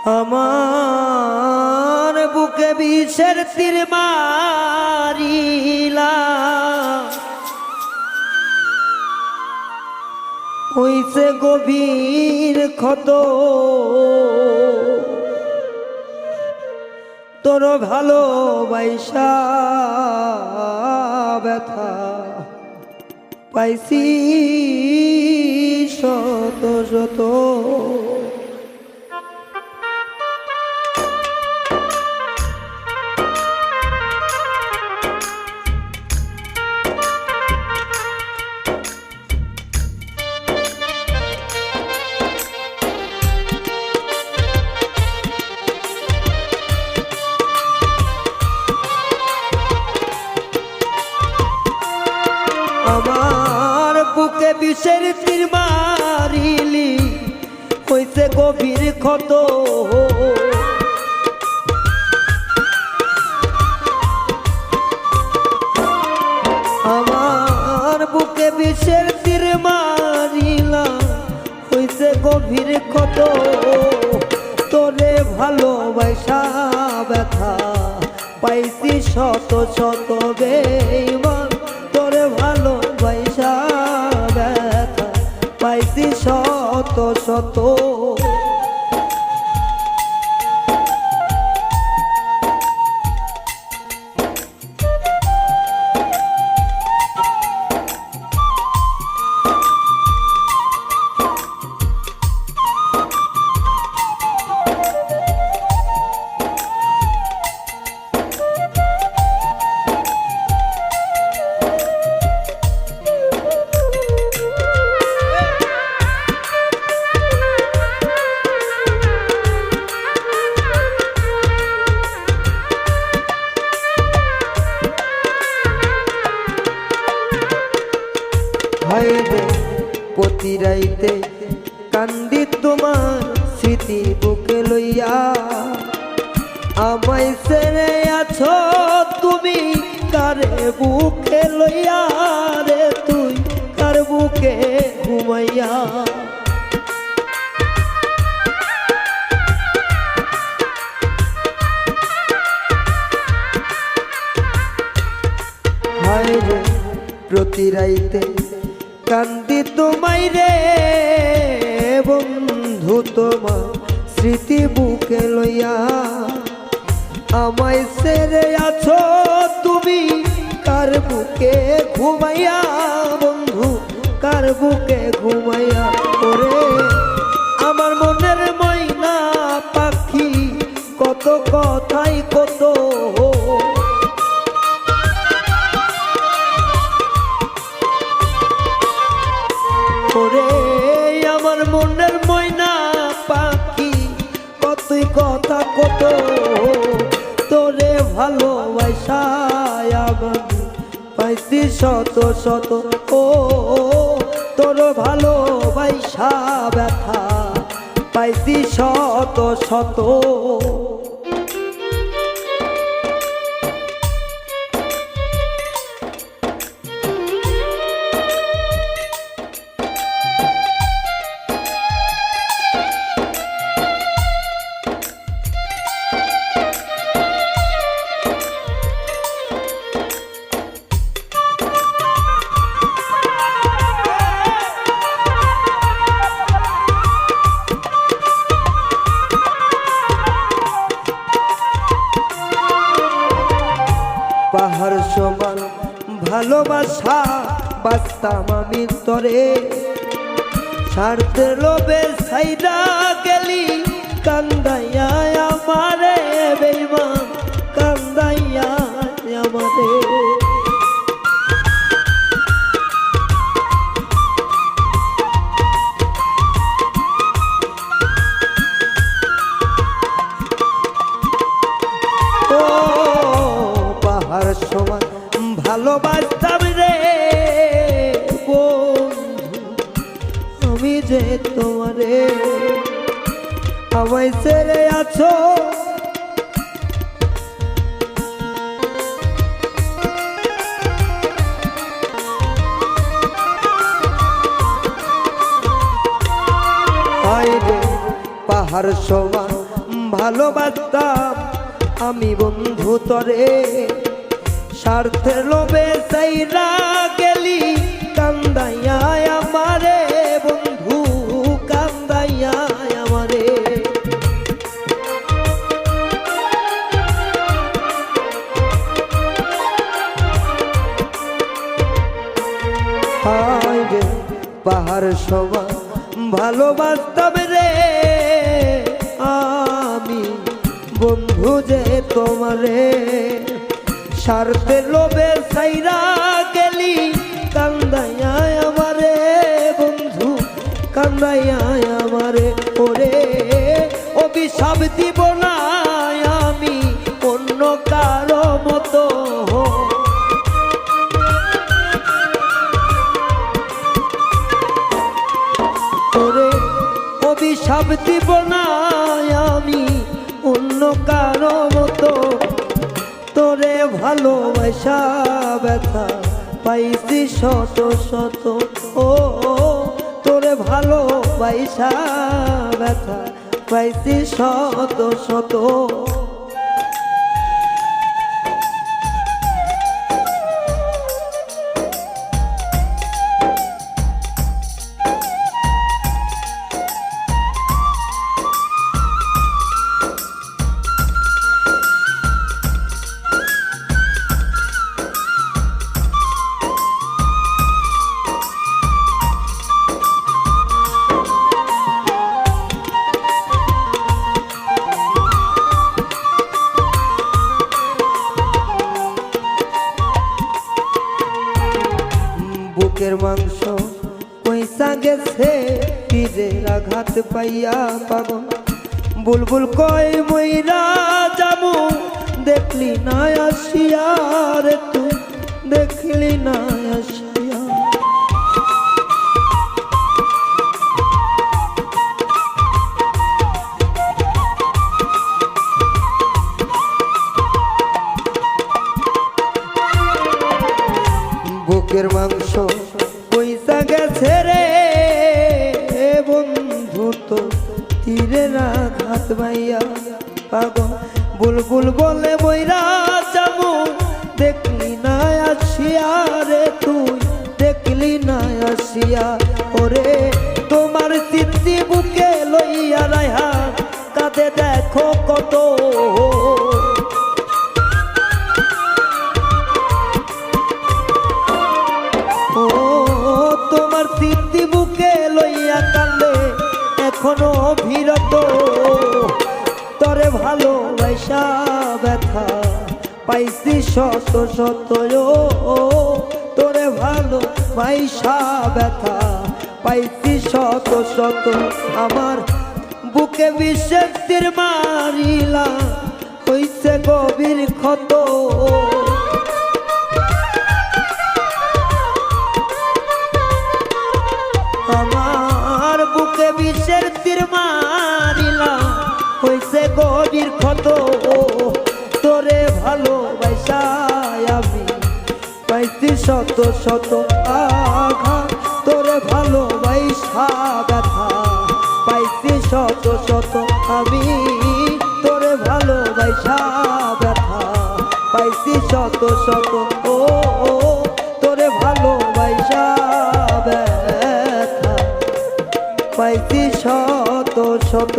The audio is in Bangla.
আমার বুকে বিষের তীর মারিলা হইছে গভীর ক্ষত তোর ভালোবাসা ব্যথা পাইছি শত শত আমার বুকে বিষের তীর মারিলি হইছে গভীর ক্ষত আমার বুকে বিষের তীর মারিলা হইছে গভীর ক্ষত তোরে ভালোবাসা ব্যথা পাইছি শত শত বেঈমান তোরে ভালোবাসা ব্যথা পাইছি শত শত প্রতি রাইতে কান্দি তোমার স্মৃতি বুকে লইয়া আমায় ছেড়ে আছো তুমি কারে বুকে লইয়া রে তুই কার বুকে ঘুমাইয়া হায় রে প্রতি রাইতে কান্দি তোমায় রে বন্ধু তোমার স্মৃতি বুকে লইয়া আমায় ছেড়ে আছো তুমি কার বুকে ঘুমাইয়া বন্ধু কার বুকে ঘুমাইয়া ওরে আমার মনের ময়না পাখি কত কথাই কত ওরে আমার মনের ময়না পাখি কতই কথা কত তোরে ভালোবাসা আমার পাইছি শত শত ও তোর ভালোবাসা ব্যথা পাইছি শত শত পাহাড় সমান ভালোবাসা বাস্তাম আমি তরে স্বার্থের লোভে ছাইরা গেলি কান্দাইয়া আমারে বেঈমান কান্দাইয়া আমারে পাহাড় সমান ভালোবাসতাম রে বন্ধু আমি যে তোমারে আমায় ছেড়ে আছো পাহাড় সমান ভালোবাসতাম আমি বন্ধু তরে, স্বার্থের লোভে চাইরা গেলি কান্দাইয়া আমারে বন্ধু, কান্দাইয়া আমারে। হায় রে পাহাড় সমান ভালোবাসতাম রে আমি বন্ধু যে তোমারে, স্বার্থের লোভে ছাইরা গেলি কান্দাইয়া আমারে বন্ধু, কান্দাইয়া আমারে। ওরে অভিশাপ দিব না আমি অন্য কারো মতো, ওরে অভিশাপ দিব না আমি অন্য কারো মতো। তোরে ভালোবাসা ব্যথা পাইছি শত শত, ও তোরে ভালোবাসা ব্যথা পাইছি শত শত। বুকের মাংস কইসা গেছে তীরের আঘাত পাইয়া পাগল, বুলবুল কয় মইরা যাবো দেখলি না আসিয়া রে তুই, দেখলি না আসিয়া। বুকের মাংস পয়সা গেছে রে বন্ধু তো তীরের আঘাত পাইয়া পাগল, বুলবুল বলে মইরা যাবো দেখলি না আসিয়া রে তুই, দেখলি না আসিয়া। ওরে তোমার স্মৃতি বুকে লইয়া রাইহা কাঁদে দেখো কত, ও তোমার স্মৃতি বুকে লইয়া কান্দে এখনো বিরত। তরে ভালোবাসা ব্যথা পাইছি শত শত, ও তোরে ভালোবাসা ব্যথা পাইছি শত শত। আমার বুকে বিষের তীর মারিলা হইছে গভীর ক্ষত, আমার বুকে বিষের তীর মারিলা হইছে গভীর ক্ষত। তোরে ভালোবাসা আমি পাইছি শত শত আঘাত, তোরে ভালোবাসা ব্যথা পাইছি শত শত। আমি তোরে ভালোবাসা ব্যথা পাইছি শত শত, ও তোরে ভালোবাসা ব্যথা পাইছি শত শত।